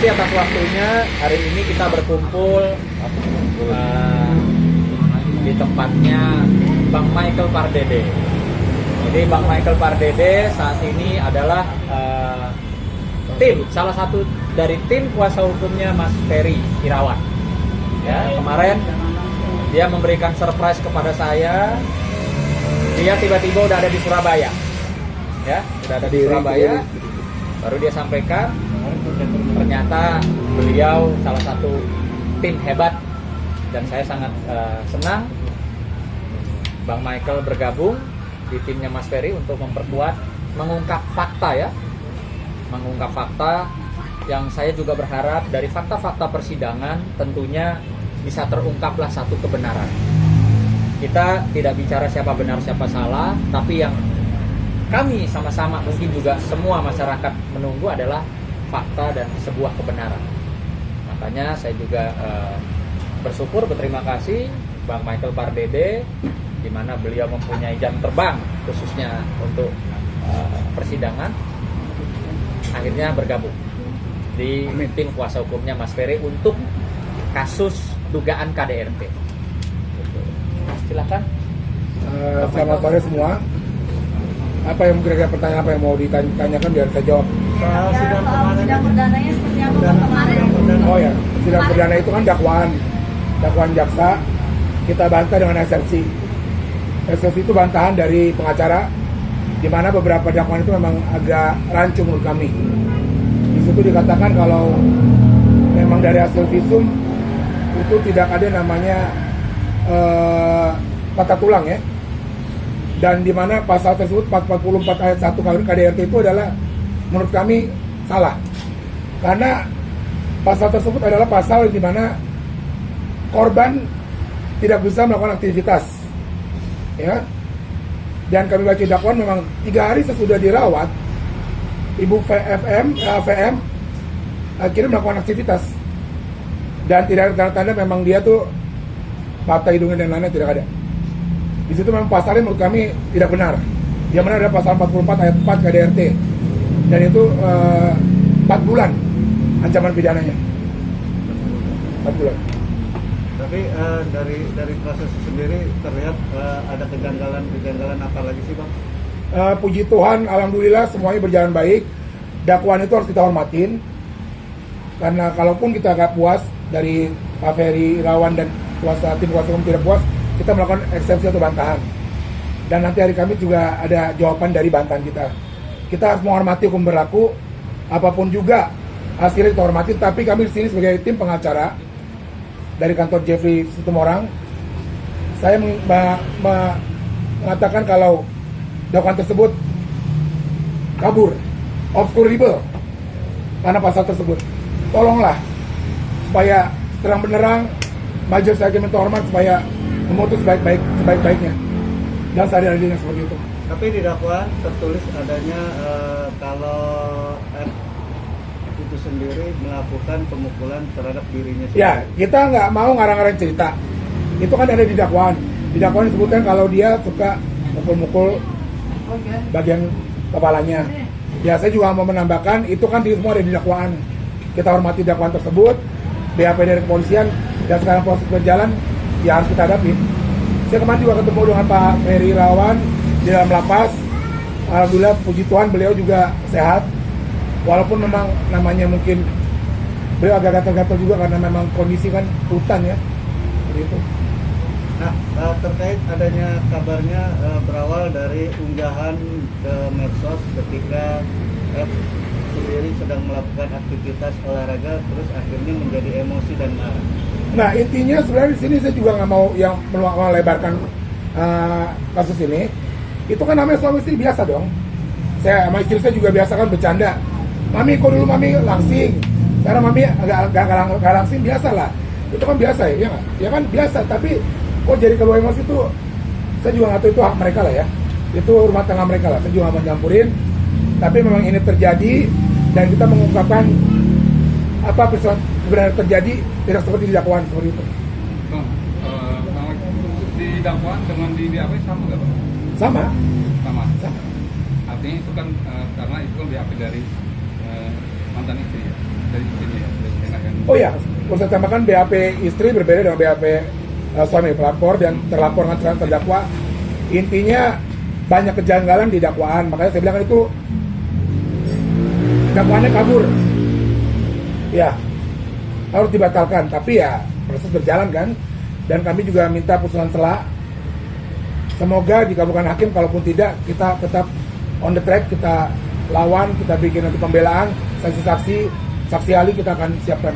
kasih atas waktunya. Hari ini kita berkumpul di tempatnya Bang Michael Pardede. Jadi Bang Michael Pardede saat ini adalah salah satu dari tim kuasa hukumnya Mas Ferry Irawan. Ya, kemarin dia memberikan surprise kepada saya. Dia tiba-tiba udah ada di Surabaya. Ya, udah ada di Surabaya. Baru dia sampaikan ternyata beliau salah satu tim hebat dan saya sangat senang Bang Michael bergabung di timnya Mas Ferry untuk memperkuat, mengungkap fakta ya. Mengungkap fakta yang saya juga berharap dari fakta-fakta persidangan tentunya bisa terungkaplah satu kebenaran. Kita tidak bicara siapa benar siapa salah, tapi yang kami sama-sama mungkin juga semua masyarakat menunggu adalah fakta dan sebuah kebenaran. Makanya saya juga bersyukur, berterima kasih Bang Michael Pardede, di mana beliau mempunyai jam terbang khususnya untuk persidangan. Akhirnya bergabung di tim kuasa hukumnya Mas Ferry untuk kasus dugaan KDRT. Silakan. Selamat sore semua. Apa yang kira-kira pertanyaan apa yang mau ditanyakan biar saya jawab. Sidang perdananya seperti apa kemarin? Oh ya, sidang perdana itu kan dakwaan jaksa. Kita bantah dengan eksepsi. Eksepsi itu bantahan dari pengacara, di mana beberapa dakwaan itu memang agak rancu menurut kami. Di situ dikatakan kalau memang dari hasil visum itu tidak ada namanya patah tulang ya. Dan di mana pasal tersebut 444 ayat 1 KDRT itu adalah menurut kami salah. Karena pasal tersebut adalah pasal di mana korban tidak bisa melakukan aktivitas. Ya. Dan kami baca dakwaan memang 3 hari sesudah dirawat, Ibu VM akhirnya melakukan aktivitas. Dan tidak ada tanda-tanda memang dia tuh patah hidungnya dan lainnya, tidak ada. Di situ memang pasalnya menurut kami tidak benar. Yang benar adalah pasal 44 ayat 4 KDRT. Dan itu 4 bulan ancaman pidananya. 4 bulan. Tapi dari proses sendiri terlihat ada kejanggalan apa lagi sih Bang? Puji Tuhan, alhamdulillah semuanya berjalan baik. Dakwaan itu harus kita hormatin. Karena kalaupun kita agak puas dari Pak Ferry Irawan dan tim kuasa hukum tidak puas, kita melakukan eksepsi atau bantahan. Dan nanti hari Kamis juga ada jawaban dari bantahan kita. Kita harus menghormati hukum berlaku, apapun juga hasilnya kita hormati. Tapi kami di sini sebagai tim pengacara dari kantor Jeffrey Situmorang, saya mengatakan kalau dakwaan tersebut kabur, obscurable karena pasal tersebut. Tolonglah supaya terang benderang majelis hakim yang terhormat supaya memutus sebaik-baiknya dan seadil-adilnya seperti itu. Tapi di dakwaan tertulis adanya kalau F itu sendiri melakukan pemukulan terhadap dirinya sendiri. Ya, kita nggak mau ngarang-ngarang cerita. Itu kan ada di dakwaan. Di dakwaan disebutkan kalau dia suka mukul-mukul bagian kepalanya. Ya, saya juga mau menambahkan itu kan semua ada di dakwaan. Kita hormati dakwaan tersebut. BAP dari kepolisian dan sekarang proses berjalan, ya harus kita hadapi. Saya kemarin juga ketemu dengan Pak Ferry Irawan di dalam lapas. Alhamdulillah, puji Tuhan beliau juga sehat. Walaupun memang namanya mungkin beliau agak gatal-gatal juga karena memang kondisi kan hutan ya, begitu. Nah, terkait adanya kabarnya berawal dari unggahan ke medsos ketika F sendiri sedang melakukan aktivitas olahraga, terus akhirnya menjadi emosi dan marah. Nah, intinya sebenarnya di sini saya juga nggak mau yang melebarkan kasus ini. Itu kan namanya suami istri biasa dong. Saya sama istri saya juga biasa kan bercanda. Mami, kok dulu mami langsing. Sekarang mami agak langsing, biasa lah. Itu kan biasa ya, ya kan biasa. Tapi kok jadi keluar emosi itu, saya juga nggak tahu itu hak mereka lah ya. Itu rumah tangga mereka lah. Saya juga nggak mau campurin. Tapi memang ini terjadi dan kita mengungkapkan apa peristiwa sebenarnya terjadi tidak seperti di dakwaan seperti itu. Bang, di dakwaan dengan di BAP sama nggak Bang? Sama. Artinya itu kan karena itu kan BAP dari mantan istri ya, dari istrinya ya. Oh ya, perlu saya tambahkan BAP istri berbeda dengan BAP suami pelapor dan terlapor dengan terdakwa. Intinya banyak kejanggalan di dakwaan, makanya saya bilang itu dakwaannya kabur. Ya, harus dibatalkan, tapi ya proses berjalan kan. Dan kami juga minta putusan selah. Semoga dikabulkan hakim, kalaupun tidak kita tetap on the track, kita lawan, kita bikin nanti pembelaan, saksi ahli kita akan siapkan.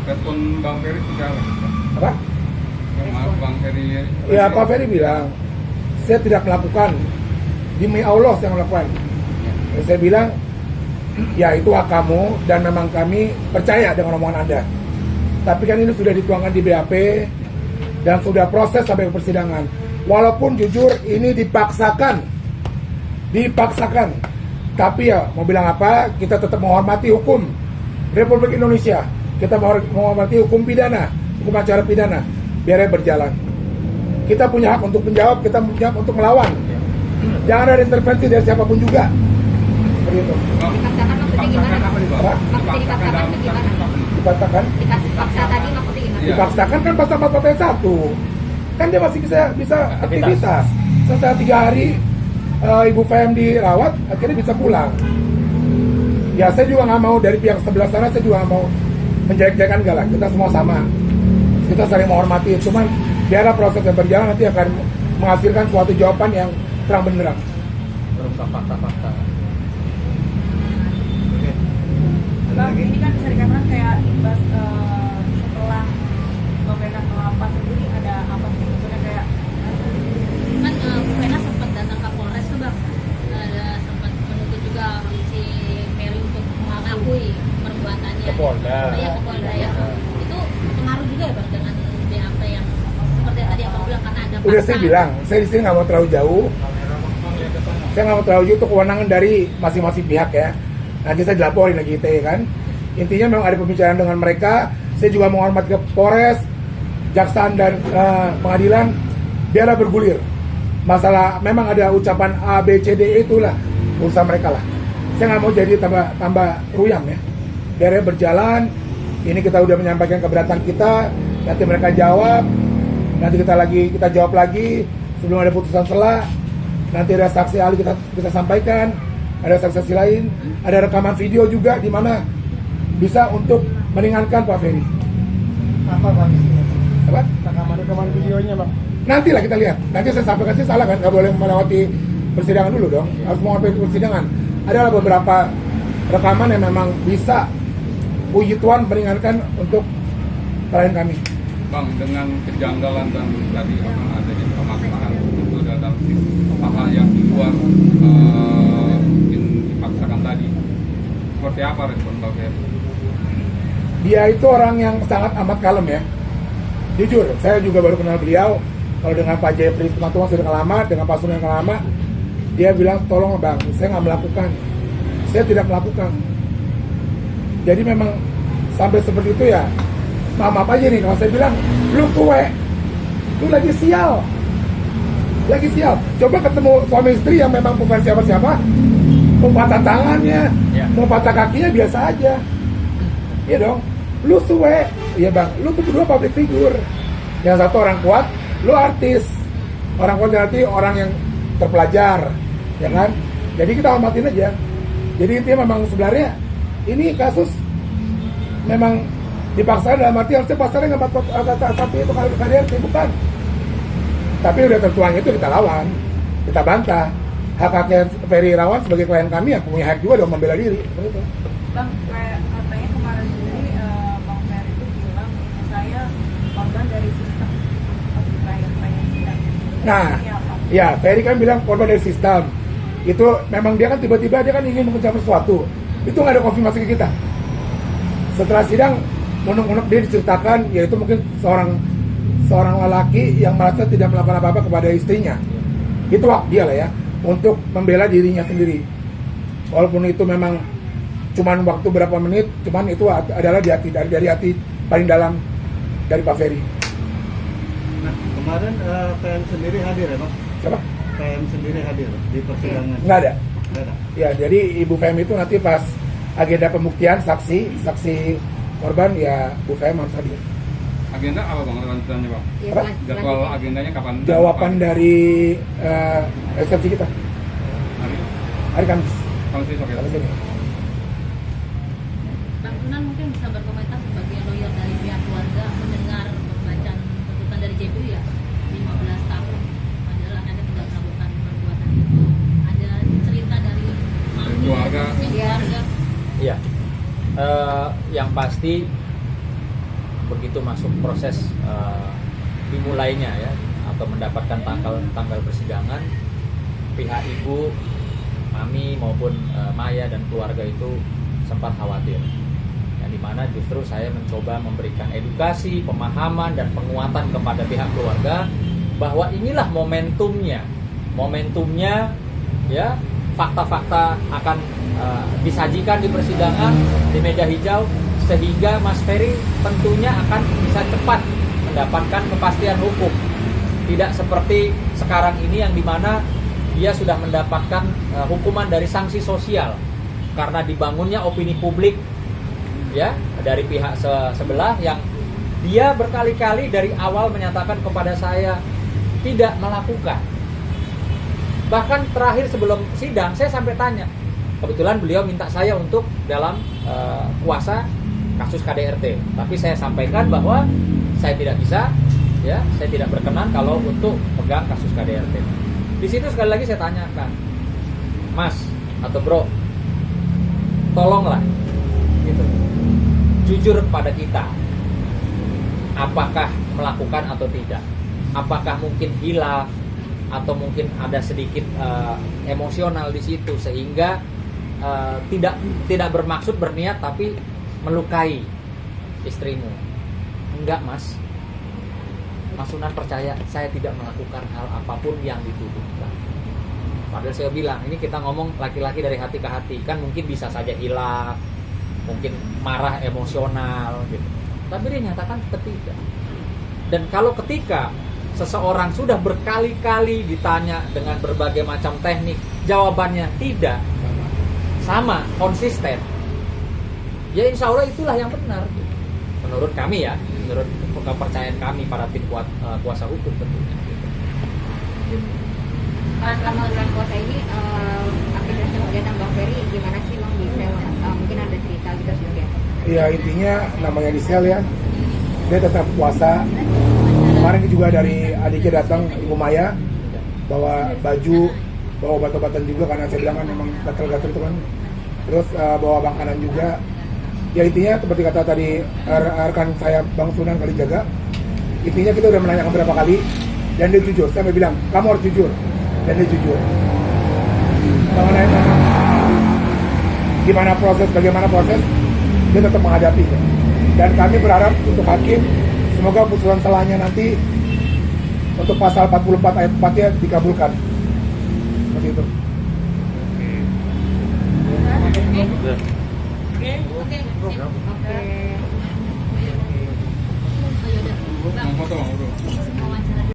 Respon Bang Ferry sudah Apa? Bang Ferry. Ya Pak Ferry bilang, saya tidak melakukan, demi Allah saya melakukan. Ya, saya bilang, ya itu hak kamu dan memang kami percaya dengan omongan Anda. Tapi kan ini sudah dituangkan di BAP dan sudah proses sampai ke persidangan. Walaupun jujur ini dipaksakan. Tapi ya mau bilang apa, kita tetap menghormati hukum Republik Indonesia. Kita menghormati hukum pidana, hukum acara pidana. Biarnya berjalan. Kita punya hak untuk menjawab, kita punya hak untuk melawan. Jangan ada intervensi dari siapapun juga. Seperti itu. Dipaksakan maksudnya gimana? Apa nih, Bang? Apa? Maksudnya dipaksakan itu gimana? Dikatakan Dikasih paksa tadi maksudnya gimana? Iya. dipaksakan kan pasal 4 ayat 1. Kan dia masih bisa aktivitas. Setelah 3 hari Ibu FM dirawat, akhirnya bisa pulang. Ya saya juga nggak mau dari pihak sebelah sana, saya juga nggak mau menjelek-jelekan, enggak lah. Kita semua sama. Kita saling menghormati. Cuman biarlah proses yang berjalan nanti akan menghasilkan suatu jawaban yang terang benderang. Berupa fakta-fakta. Oke. Ada Bang, lagi? ini kan bisa dikatakan kayak imbas setelah Bang Vena ke lapas sendiri ada apa sih sebetulnya kayak Kan Bu Vena sempat datang ke Polres tuh Bang, ada sempat menuntut juga si Ferry untuk mengakui perbuatannya. Ke Polda. Iya, ke Polda ya. Itu pengaruh juga ya Bang dengan BAP yang seperti tadi Abang bilang karena ada Udah saya bilang, saya di sini nggak mau terlalu jauh. Saya nggak mau terlalu jauh, itu kewenangan dari masing-masing pihak ya. Nanti saya dilaporin lagi ITE kan. Intinya memang ada pembicaraan dengan mereka. Saya juga menghormati ke Polres, Jaksaan dan pengadilan. Biarlah bergulir. Masalah memang ada ucapan A, B, C, D, E, itulah urusan mereka lah. Saya nggak mau jadi tambah ruyam ya. Biarnya berjalan. Ini kita udah menyampaikan keberatan kita. Nanti mereka jawab. Nanti kita jawab lagi sebelum ada putusan selah. Nanti ada saksi ahli kita sampaikan. Ada saksi lain, ada rekaman video juga di mana bisa untuk meringankan Pak Ferry. Apa Bang isinya? Apa? Rekaman videonya Bang. Nanti lah kita lihat. Nanti saya sampaikan, sih salah kan, nggak boleh melewati persidangan dulu dong. Harus menghormati persidangan. Adalah beberapa rekaman yang memang bisa puji Tuhan meringankan untuk klien kami. Bang, dengan kejanggalan dan tadi ada di pemaksaan itu dalam hal yang di luar mungkin dipaksakan tadi, seperti apa respon Bang Ferry? Dia itu orang yang sangat amat kalem ya. Jujur, saya juga baru kenal beliau. Kalau dengan Pak Jeffrey Tuhan sudah lama, dengan Pak Sun yang lama, dia bilang tolong Bang, saya nggak melakukan, saya tidak melakukan. Jadi memang sampai seperti itu ya. Maaf aja nih kalau saya bilang, lu tua, lu lagi sial. Coba ketemu suami istri yang memang bukan siapa-siapa, mau patah tangannya, Ya. mau patah kakinya biasa aja. Iya dong, lu suwe, iya Bang, lu tuh berdua public figure. Yang satu orang kuat, lu artis. Orang kuat berarti orang yang terpelajar, ya kan? Jadi kita hormatin aja. Jadi intinya memang sebenarnya ini kasus memang dipaksa dalam arti harusnya pasarnya nggak tapi itu KDRT bukan. Tapi udah tertuang itu kita lawan, kita bantah. Hak-haknya Ferry Irawan sebagai klien kami yang punya hak juga dong membela diri. Seperti itu. Bang, kayak katanya kemarin sendiri Bang Ferry itu bilang saya korban dari sistem klien sidang. Nah, Iya, Pak. ya Ferry kan bilang korban dari sistem. Itu memang dia kan tiba-tiba dia kan ingin mengejar sesuatu. Itu nggak ada konfirmasi ke kita. Setelah sidang, unek-unek dia diceritakan, yaitu mungkin seorang lelaki yang merasa tidak melakukan apa-apa kepada istrinya. Itu hak dia lah ya, untuk membela dirinya sendiri. Walaupun itu memang cuman waktu berapa menit, cuman itu adalah dari hati paling dalam dari Pak Ferry. Nah, kemarin PM sendiri hadir ya Bang? Siapa? PM sendiri hadir di persidangan? Nggak ada. Nggak ada. Ya, jadi Ibu Fem itu nanti pas agenda pembuktian saksi korban ya Bu Fem harus hadir. Agenda apa bang lanjutannya bang? Ya, Apa? Jadwal agendanya kapan? Jawaban dari eksepsi kita Hari hari Kamis. Kamis besok ya? Kamis ini. Bang Sunan mungkin bisa berkomentar sebagai lawyer dari pihak keluarga mendengar pembacaan tuntutan dari JPU ya 15 tahun padahal anaknya tidak melakukan perbuatan itu. Ada cerita dari mami Keluarga. dari keluarga. Iya. Yang pasti begitu masuk proses dimulainya ya atau mendapatkan tanggal persidangan, pihak ibu, mami maupun Maya dan keluarga itu sempat khawatir. Yang dimana justru saya mencoba memberikan edukasi, pemahaman dan penguatan kepada pihak keluarga bahwa inilah momentumnya ya, fakta-fakta akan disajikan di persidangan di meja hijau sehingga Mas Ferry tentunya akan bisa cepat mendapatkan kepastian hukum, tidak seperti sekarang ini yang dimana dia sudah mendapatkan hukuman dari sanksi sosial karena dibangunnya opini publik ya dari pihak sebelah yang dia berkali-kali dari awal menyatakan kepada saya tidak melakukan. Bahkan terakhir sebelum sidang saya sampai tanya, kebetulan beliau minta saya untuk dalam kuasa kasus KDRT, tapi saya sampaikan bahwa saya tidak bisa, ya, saya tidak berkenan kalau untuk pegang kasus KDRT. Di situ sekali lagi saya tanyakan, Mas atau Bro, tolonglah, gitu, jujur kepada kita, apakah melakukan atau tidak, apakah mungkin hilaf atau mungkin ada sedikit emosional di situ sehingga tidak bermaksud berniat tapi melukai istrimu. Enggak, Mas. Mas Sunan percaya saya tidak melakukan hal apapun yang dituduhkan. Padahal saya bilang, ini kita ngomong laki-laki dari hati ke hati, kan mungkin bisa saja hilaf, mungkin marah emosional gitu. Tapi dia nyatakan tidak. Dan kalau ketika seseorang sudah berkali-kali ditanya dengan berbagai macam teknik, jawabannya tidak, sama, konsisten, ya insya Allah itulah yang benar. Menurut kami ya, menurut kepercayaan kami para tim kuasa hukum tentunya. Selama bulan puasa ini aktivitas kegiatan Bang Ferry gimana sih Bang di sel? Mungkin ada cerita gitu sebagai. Ya intinya namanya di sel ya, dia tetap puasa. Kemarin juga dari adiknya datang, Ibu Maya, bawa baju, bawa obat-obatan juga karena saya bilang kan memang gatal-gatal itu kan. Terus bawa makanan juga. Ya intinya seperti kata tadi rekan saya Bang Sunan Kalijaga, intinya kita udah menanyakan berapa kali dan dia jujur. Saya bilang kamu harus jujur dan dia jujur. Mengenai bagaimana proses, dia tetap menghadapi. Dan kami berharap untuk hakim, semoga putusan selanya nanti untuk pasal 44 ayat 4-nya dikabulkan. Seperti itu. Oke. Mau foto, bro.